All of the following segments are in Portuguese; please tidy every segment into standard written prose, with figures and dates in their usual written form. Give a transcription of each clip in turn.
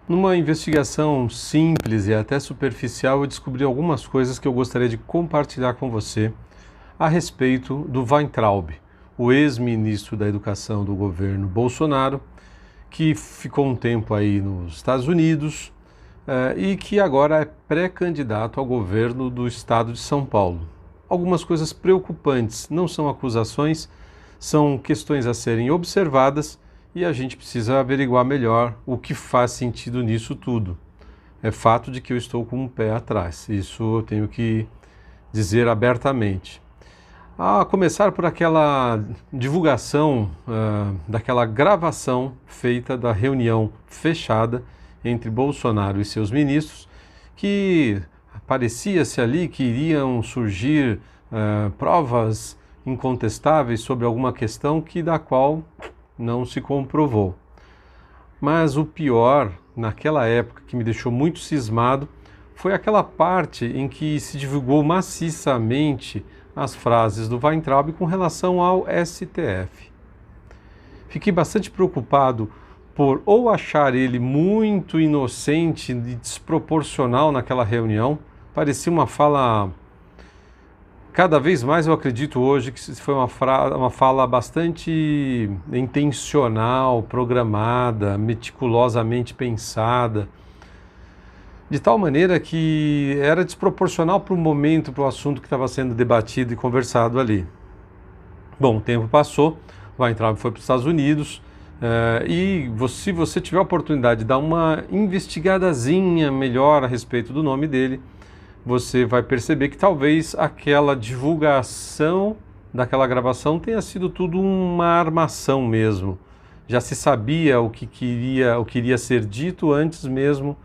Numa investigação simples e até superficial, eu descobri algumas coisas que eu gostaria de compartilhar com você a respeito do Weintraub, o ex-ministro da Educação do governo Bolsonaro, que ficou um tempo aí nos Estados Unidos e que agora é pré-candidato ao governo do estado de São Paulo. Algumas coisas preocupantes, não são acusações, são questões a serem observadas e a gente precisa averiguar melhor o que faz sentido nisso tudo. É fato de que eu estou com um pé atrás, isso eu tenho que dizer abertamente. A começar por aquela divulgação daquela gravação feita da reunião fechada entre Bolsonaro e seus ministros, que parecia-se ali que iriam surgir provas incontestáveis sobre alguma questão da qual não se comprovou. Mas o pior, naquela época, que me deixou muito cismado, foi aquela parte em que se divulgou maciçamente as frases do Weintraub com relação ao STF. Fiquei bastante preocupado por ou achar ele muito inocente e desproporcional naquela reunião. Parecia uma fala... Cada vez mais eu acredito hoje que foi uma fala bastante intencional, programada, meticulosamente pensada, de tal maneira que era desproporcional para o momento, para o assunto que estava sendo debatido e conversado ali. Bom, o tempo passou, o Weintraub foi para os Estados Unidos e se você tiver a oportunidade de dar uma investigadazinha melhor a respeito do nome dele, você vai perceber que talvez aquela divulgação daquela gravação tenha sido tudo uma armação mesmo. Já se sabia o que iria ser dito antes mesmo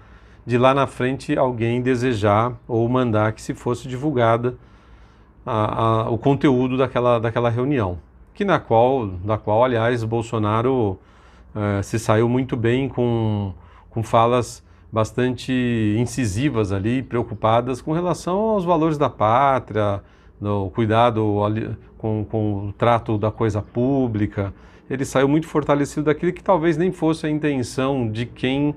de lá na frente alguém desejar ou mandar que se fosse divulgada o conteúdo daquela reunião, da qual aliás, Bolsonaro se saiu muito bem com falas bastante incisivas ali, preocupadas com relação aos valores da pátria, no cuidado com o trato da coisa pública. Ele saiu muito fortalecido daquilo que talvez nem fosse a intenção de quem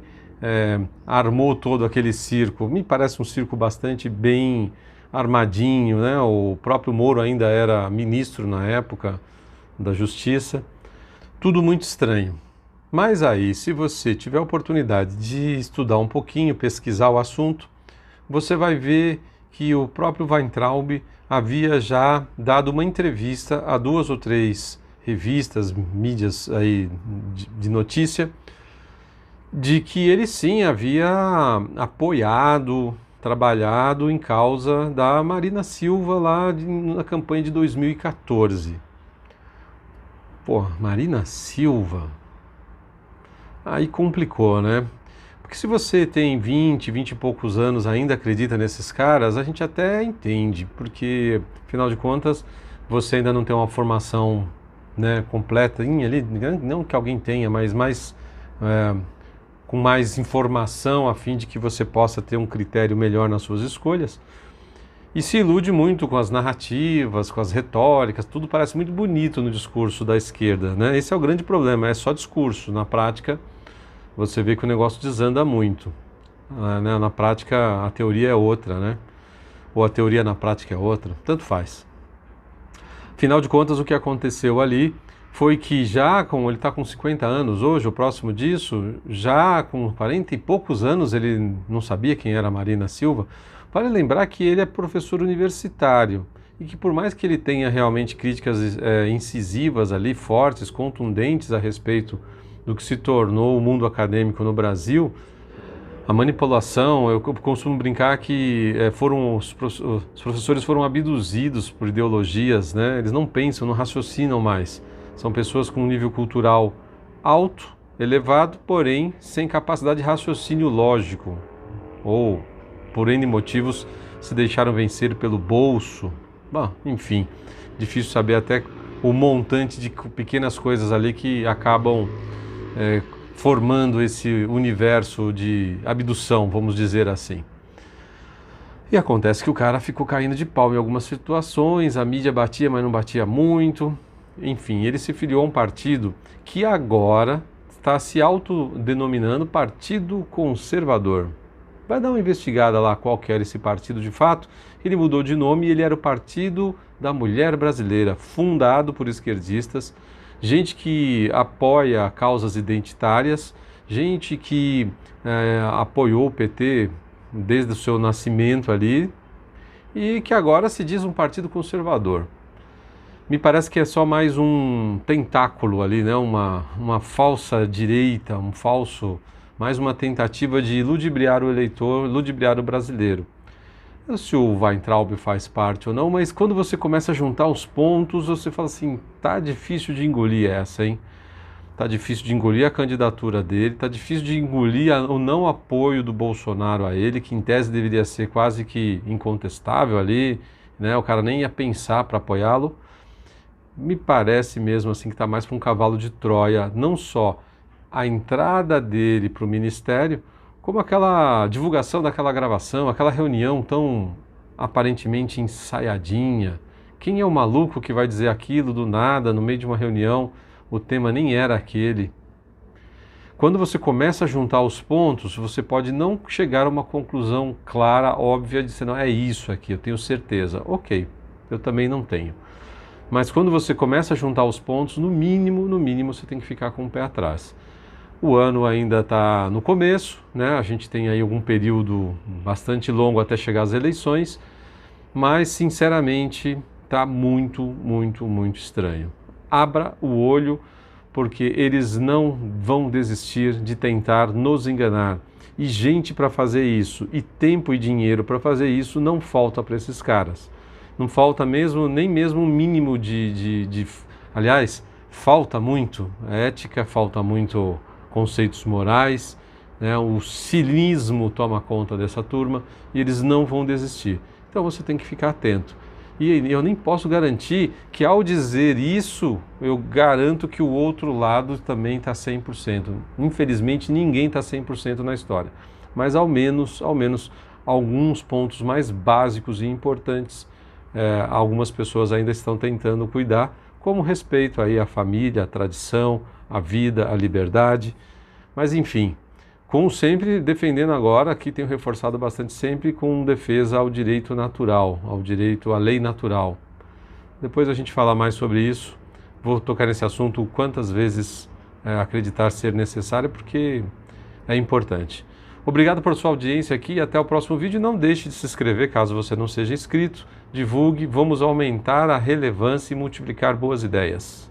armou todo aquele circo. Me parece um circo bastante bem armadinho, né? O próprio Moro ainda era ministro na época da Justiça. Tudo muito estranho. Mas aí, se você tiver a oportunidade de estudar um pouquinho, pesquisar o assunto, você vai ver que o próprio Weintraub havia já dado uma entrevista a 2 ou 3 revistas, mídias aí de notícia, de que ele sim havia apoiado, trabalhado em causa da Marina Silva lá na campanha de 2014. Pô, Marina Silva... Aí complicou, né? Porque se você tem 20 e poucos anos ainda acredita nesses caras, a gente até entende, porque, afinal de contas, você ainda não tem uma formação, né, completa ali, não que alguém tenha, mas com mais informação a fim de que você possa ter um critério melhor nas suas escolhas. E se ilude muito com as narrativas, com as retóricas, tudo parece muito bonito no discurso da esquerda, né? Esse é o grande problema, é só discurso. Na prática, você vê que o negócio desanda muito. Né? Na prática, a teoria é outra, né? Ou a teoria na prática é outra, tanto faz. Afinal de contas, o que aconteceu ali foi que como ele está com 50 anos hoje, o próximo disso, já com 40 e poucos anos, ele não sabia quem era Marina Silva. Vale lembrar que ele é professor universitário e que por mais que ele tenha realmente críticas incisivas ali, fortes, contundentes a respeito do que se tornou o mundo acadêmico no Brasil, a manipulação, eu costumo brincar que os professores foram abduzidos por ideologias, né? Eles não pensam, não raciocinam mais. São pessoas com um nível cultural alto, elevado, porém sem capacidade de raciocínio lógico, ou por N motivos se deixaram vencer pelo bolso. Bom, enfim, difícil saber até o montante de pequenas coisas ali que acabam formando esse universo de abdução, vamos dizer assim. E acontece que o cara ficou caindo de pau em algumas situações, a mídia batia, mas não batia muito. Enfim, ele se filiou a um partido que agora está se autodenominando Partido Conservador. Vai dar uma investigada lá qual que era esse partido de fato. Ele mudou de nome e ele era o Partido da Mulher Brasileira, fundado por esquerdistas, gente que apoia causas identitárias, gente que apoiou o PT desde o seu nascimento ali e que agora se diz um partido conservador. Me parece que é só mais um tentáculo ali, né? Uma falsa direita, mais uma tentativa de ludibriar o eleitor, ludibriar o brasileiro. Eu não sei se o Weintraub faz parte ou não, mas quando você começa a juntar os pontos, você fala assim, tá difícil de engolir essa, hein? Tá difícil de engolir a candidatura dele, tá difícil de engolir o não apoio do Bolsonaro a ele, que em tese deveria ser quase que incontestável ali, né? O cara nem ia pensar para apoiá-lo. Me parece mesmo assim que está mais para um cavalo de Troia, não só a entrada dele para o ministério, como aquela divulgação daquela gravação, aquela reunião tão aparentemente ensaiadinha. Quem é o maluco que vai dizer aquilo do nada, no meio de uma reunião? O tema nem era aquele. Quando você começa a juntar os pontos, você pode não chegar a uma conclusão clara, óbvia, de dizer, não, é isso aqui, eu tenho certeza. Ok, eu também não tenho. Mas quando você começa a juntar os pontos, no mínimo, você tem que ficar com o pé atrás. O ano ainda está no começo, né? A gente tem aí algum período bastante longo até chegar às eleições, mas sinceramente está muito estranho. Abra o olho, porque eles não vão desistir de tentar nos enganar. E gente para fazer isso, e tempo e dinheiro para fazer isso não falta para esses caras. Não falta mesmo, nem mesmo um mínimo Aliás, falta muito ética, falta muito conceitos morais, né? O cinismo toma conta dessa turma e eles não vão desistir. Então você tem que ficar atento. E eu nem posso garantir que ao dizer isso, eu garanto que o outro lado também está 100%. Infelizmente, ninguém está 100% na história. Mas ao menos alguns pontos mais básicos e importantes, algumas pessoas ainda estão tentando cuidar, como respeito aí à família, à tradição, à vida, à liberdade. Mas enfim, como sempre defendendo agora, aqui tenho reforçado bastante sempre com defesa ao direito natural, ao direito à lei natural. Depois a gente fala mais sobre isso, vou tocar nesse assunto quantas vezes acreditar ser necessário, porque é importante. Obrigado por sua audiência aqui e até o próximo vídeo. Não deixe de se inscrever caso você não seja inscrito, divulgue, vamos aumentar a relevância e multiplicar boas ideias.